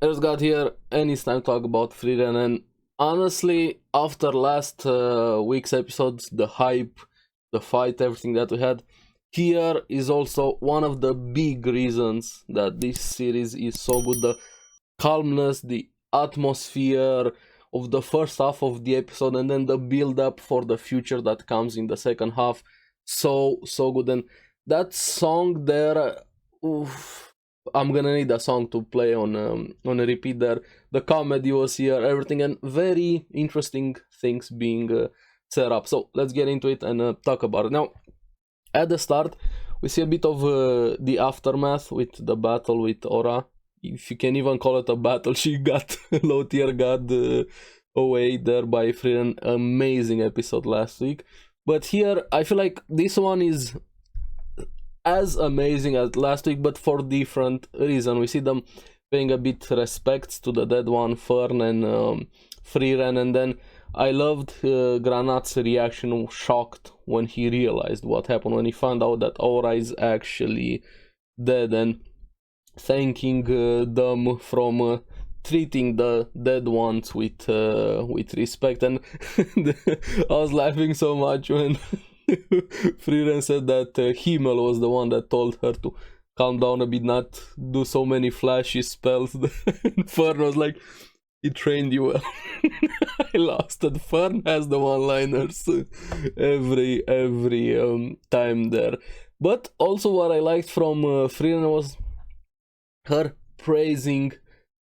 ARESxGOD here, and it's time to talk about Frieren. And honestly, after last week's episodes, the hype, the fight, everything that we had, here is also one of the big reasons that this series is so good. The calmness, the atmosphere of the first half of the episode, and then the build up for the future that comes in the second half. So good. And that song there, oof, I'm gonna need a song to play on a repeat there. The comedy was here, everything, and very interesting things being set up. So let's get into it and talk about it. Now, at the start, we see a bit of the aftermath with the battle with Aura. If you can even call it a battle, she got low tier god away there by Frieren. Amazing episode last week. But here, I feel like this one is as amazing as last week, but for different reason. We see them paying a bit respects to the dead one, Fern and Frieren, and then I loved Granat's reaction, shocked when he realized what happened, when he found out that Aura is actually dead, and thanking them from treating the dead ones with respect. And I was laughing so much when Frieren said that Himmel was the one that told her to calm down a bit, not do so many flashy spells. Fern was like, he trained you well. I lost it. Fern has the one-liners every time there. But also what I liked from Frieren was her praising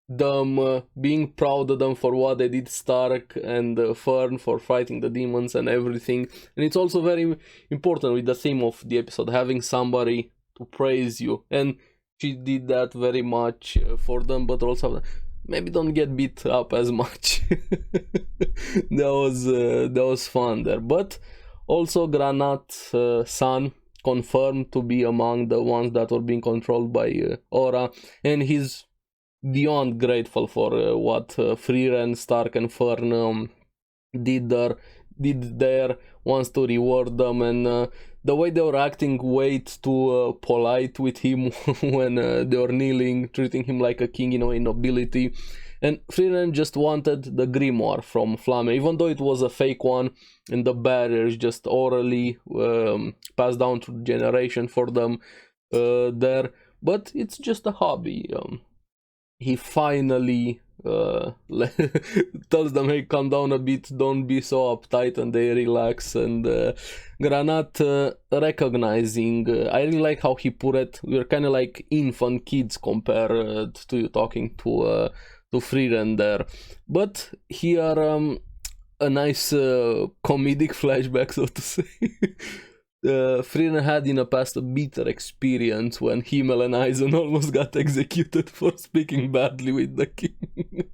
them, being proud of them for what they did, Stark and Fern for fighting the demons and everything. And it's also very important with the theme of the episode, having somebody to praise you, and she did that very much for them, but also maybe don't get beat up as much. That was fun there. But also Granat's son confirmed to be among the ones that were being controlled by Aura, and he's beyond grateful for what Frieren, Stark and Fern did there, wants to reward them, and the way they were acting way too polite with him when they were kneeling, treating him like a king, you know, in nobility. And Frieren just wanted the grimoire from Flamme, even though it was a fake one, and the barriers just orally passed down through generation for them there. But it's just a hobby. He finally tells them, hey, calm down a bit, don't be so uptight, and they relax. And Granat recognizing, I really like how he put it, we're kind of like infant kids compared to you talking to Frieren there. But here a nice comedic flashback, so to say. Frieren had in the past a bitter experience when Himmel and Eisen almost got executed for speaking badly with the king.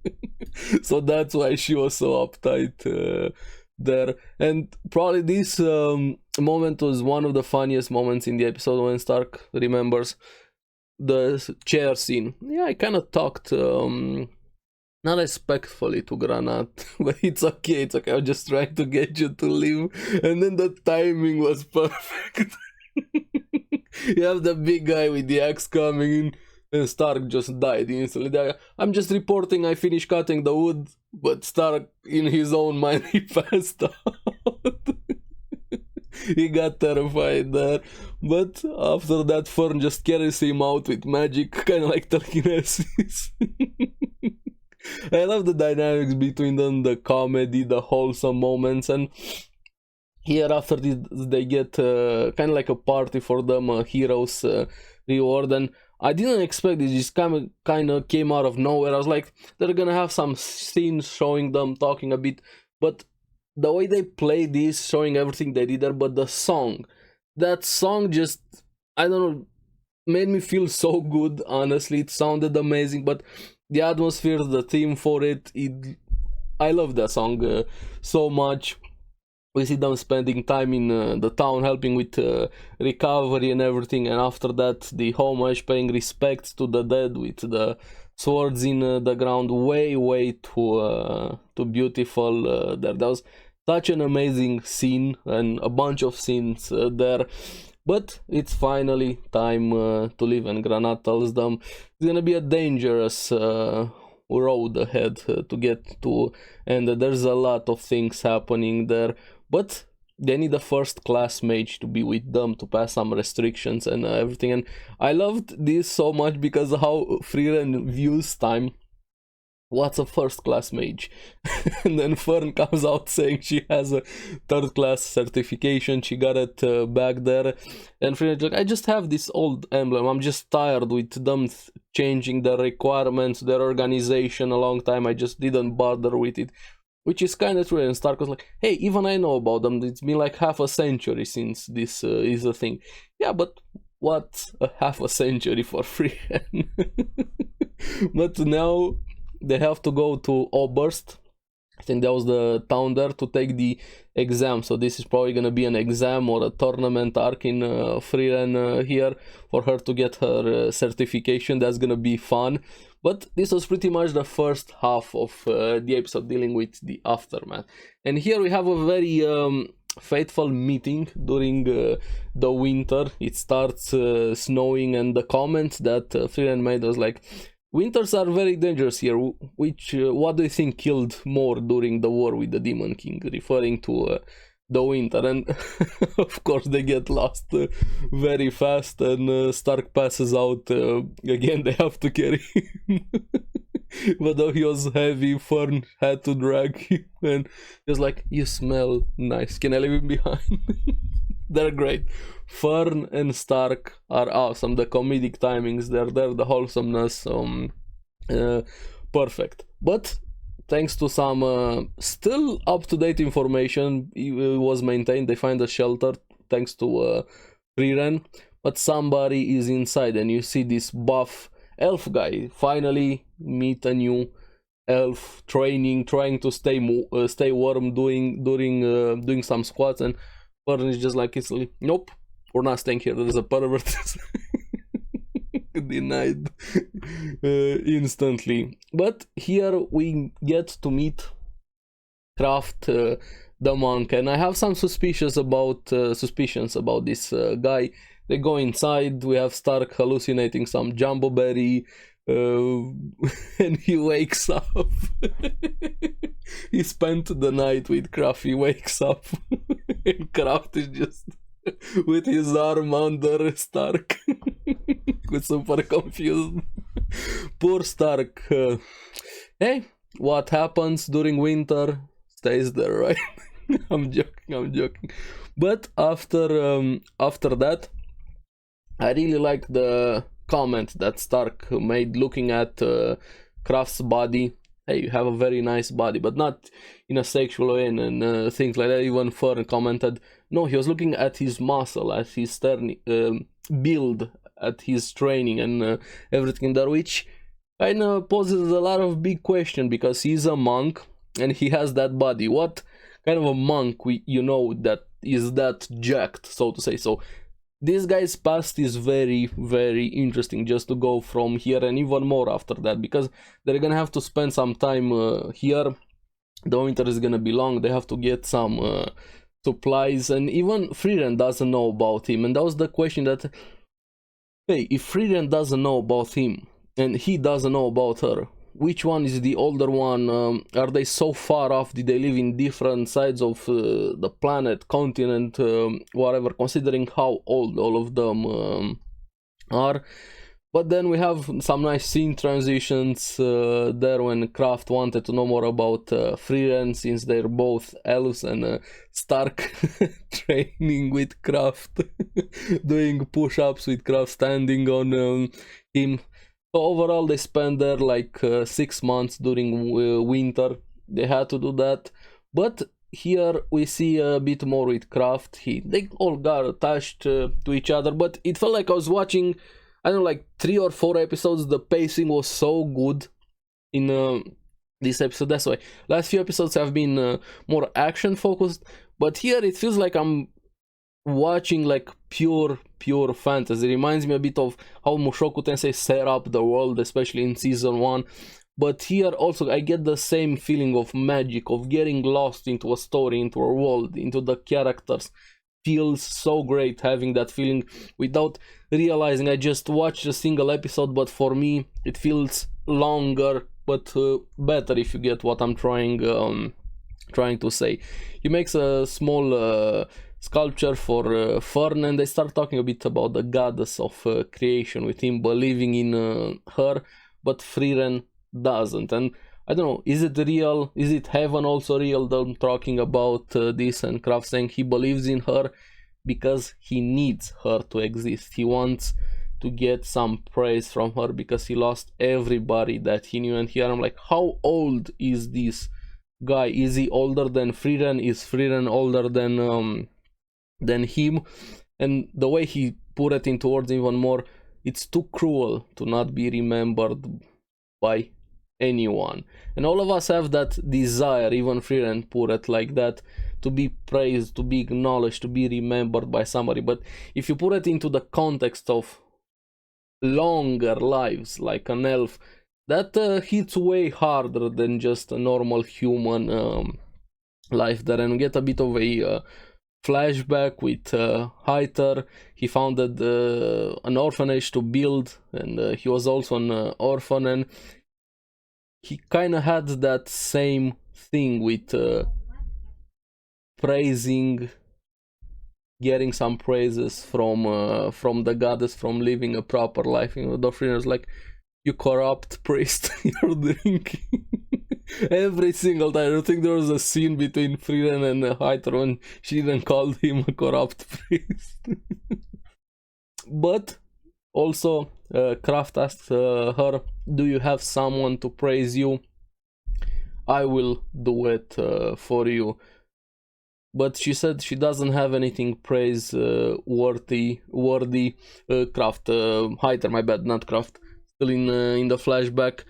So that's why she was so uptight there. And probably this moment was one of the funniest moments in the episode, when Stark remembers the chair scene. Yeah, I kind of talked not respectfully to Granat, but it's okay, I was just trying to get you to leave, and then the timing was perfect. You have the big guy with the axe coming in, and Stark just died instantly. I'm just reporting I finished cutting the wood, but Stark, in his own mind, he passed out. He got terrified there, but after that Fern just carries him out with magic, kind of like telekinesis. I love the dynamics between them, the comedy, the wholesome moments, and here after this they get kind of like a party for them, a hero's reward. And I didn't expect this, just kind of came out of nowhere. I was like, they're gonna have some scenes showing them talking a bit, but the way they play this, showing everything they did there, but the song, that song just, I don't know, made me feel so good. Honestly, it sounded amazing, but the atmosphere, the theme for it, I love that song so much. We see them spending time in the town, helping with recovery and everything, and after that the homage, paying respects to the dead with the swords in the ground. Way too beautiful there. That was such an amazing scene, and a bunch of scenes there. But it's finally time to leave, and Granat tells them it's gonna be a dangerous road ahead to get to, and there's a lot of things happening there, but they need a first class mage to be with them to pass some restrictions and everything. And I loved this so much because how Frieren views time. What's a first class mage? And then Fern comes out saying she has a third class certification, she got it back there. And Frieren's like, I just have this old emblem, I'm just tired with them changing the requirements, their organization a long time, I just didn't bother with it. Which is kind of true. And Stark was like, hey, even I know about them, it's been like half a century since this is a thing. Yeah, but what's a half a century for Frieren? But now they have to go to Oberst. I think that was the town there, to take the exam. So this is probably gonna be an exam or a tournament arc in Frieren here for her to get her certification. That's gonna be fun. But this was pretty much the first half of the episode dealing with the aftermath. And here we have a very fateful meeting during the winter. It starts snowing, and the comment that Frieren made was like, winters are very dangerous here, which what do you think killed more during the war with the Demon King, referring to the winter. And of course they get lost very fast, and Stark passes out again. They have to carry him. But though he was heavy, Fern had to drag him, and he was like, you smell nice, can I leave him behind? They're great. Fern and Stark are awesome. The comedic timings, they're there, the wholesomeness, perfect. But thanks to some still up-to-date information, it was maintained. They find a shelter thanks to Frieren, but somebody is inside, and you see this buff elf guy finally meet a new elf training, trying to stay warm, doing some squats, and Fern is just like, nope, we're not staying here. There's a pervert. Denied instantly. But here we get to meet Kraft, the monk, and I have some suspicions about this guy. They go inside. We have Stark hallucinating some jumbo berry, and he wakes up. He spent the night with Kraft. He wakes up, and Kraft is just with his arm under Stark. With super confused. Poor Stark. Hey, what happens during winter stays there, right? I'm joking. But after that, I really like the comment that Stark made looking at Kraft's body. Hey, you have a very nice body, but not in a sexual way, and things like that. Even Fern commented, no, he was looking at his muscle, at his build, at his training, and everything there, which kind of poses a lot of big question, because he's a monk and he has that body. What kind of a monk that is that jacked, so to say? So this guy's past is very, very interesting, just to go from here and even more after that, because they're gonna have to spend some time here. The winter is gonna be long. They have to get some supplies, and even Frieren doesn't know about him. And that was the question that, hey, if Frieren doesn't know about him and he doesn't know about her, which one is the older one? Are they so far off? Did they live in different sides of the planet, continent, whatever, considering how old all of them are? But then we have some nice scene transitions there when Kraft wanted to know more about Frieren, since they're both elves, and Stark training with Kraft, doing push-ups with Kraft standing on him. So overall they spent there like 6 months during winter. They had to do that. But here we see a bit more with Kraft. They all got attached to each other, but it felt like I was watching, I don't know, like 3 or 4 episodes. The pacing was so good in this episode. That's why last few episodes have been more action focused, but here it feels like I'm watching like pure fantasy. It reminds me a bit of how Mushoku Tensei set up the world, especially in season 1. But here also I get the same feeling of magic, of getting lost into a story, into a world, into the characters. Feels so great having that feeling without realizing I just watched a single episode, but for me it feels longer but better if you get what I'm trying to say. He makes a small sculpture for Frieren, and they start talking a bit about the goddess of creation, with him believing in her, but Frieren doesn't. And I don't know, is it real? Is it heaven also real? Them talking about this, and Kraft saying he believes in her because he needs her to exist. He wants to get some praise from her because he lost everybody that he knew. And here I'm like, how old is this guy? Is he older than Frieren? Is Frieren older than him? And the way he put it into words even more, it's too cruel to not be remembered by anyone. And all of us have that desire, even Frieren put it like that, to be praised, to be acknowledged, to be remembered by somebody. But if you put it into the context of longer lives, like an elf, that hits way harder than just a normal human life there. And we get a bit of a flashback with Heiter. He founded an orphanage to build, and he was also an orphan, and he kind of had that same thing with praising, getting some praises from the goddess, from living a proper life. You know, the Frieren's like, you corrupt priest, you're drinking. Every single time. I think there was a scene between Frieren and Heiter when she then called him a corrupt priest. But also, Kraft asks her, do you have someone to praise you? I will do it for you. But she said she doesn't have anything praise worthy. Kraft, Heiter, my bad, not Kraft. Still in the flashback.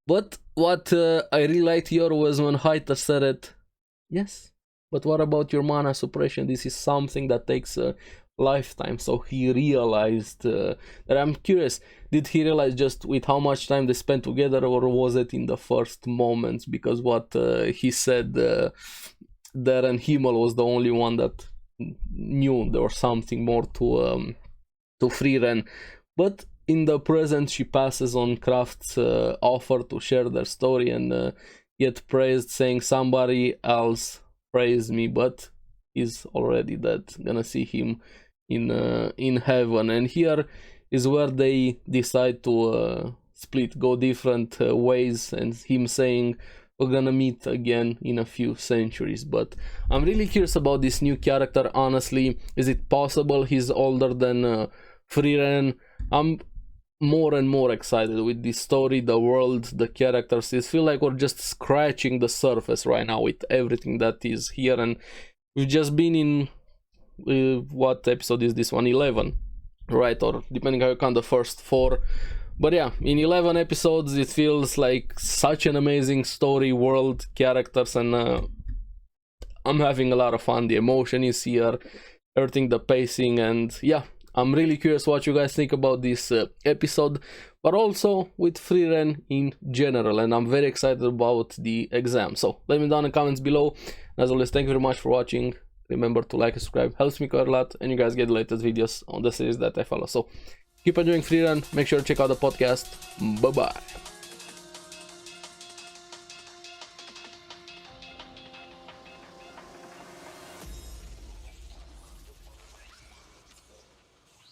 But what I really liked here was when Heiter said it. Yes, but what about your mana suppression? This is something that takes a lifetime. So he realized that. I'm curious, did he realize just with how much time they spent together, or was it in the first moments? Because what he said there, and Himmel was the only one that knew there was something more to Frieren. But in the present, she passes on Kraft's offer to share their story and get praised, saying somebody else praised me, but he's already dead. Gonna see him in heaven. And here is where they decide to split, go different ways, and him saying, we're gonna meet again in a few centuries. But I'm really curious about this new character, honestly. Is it possible he's older than Frieren? I'm more and more excited with this story, the world, the characters. It feels like we're just scratching the surface right now with everything that is here, and we've just been in what episode is this one? 11, right? Or depending how you count the first 4. But yeah, in 11 episodes it feels like such an amazing story, world, characters, and I'm having a lot of fun. The emotion is here, everything, the pacing, and yeah, I'm really curious what you guys think about this episode, but also with Frieren in general, and I'm very excited about the exam. So let me know in the comments below. As always, thank you very much for watching. Remember to like and subscribe, helps me quite a lot, and you guys get the latest videos on the series that I follow. So keep enjoying Frieren, make sure to check out the podcast. Bye bye.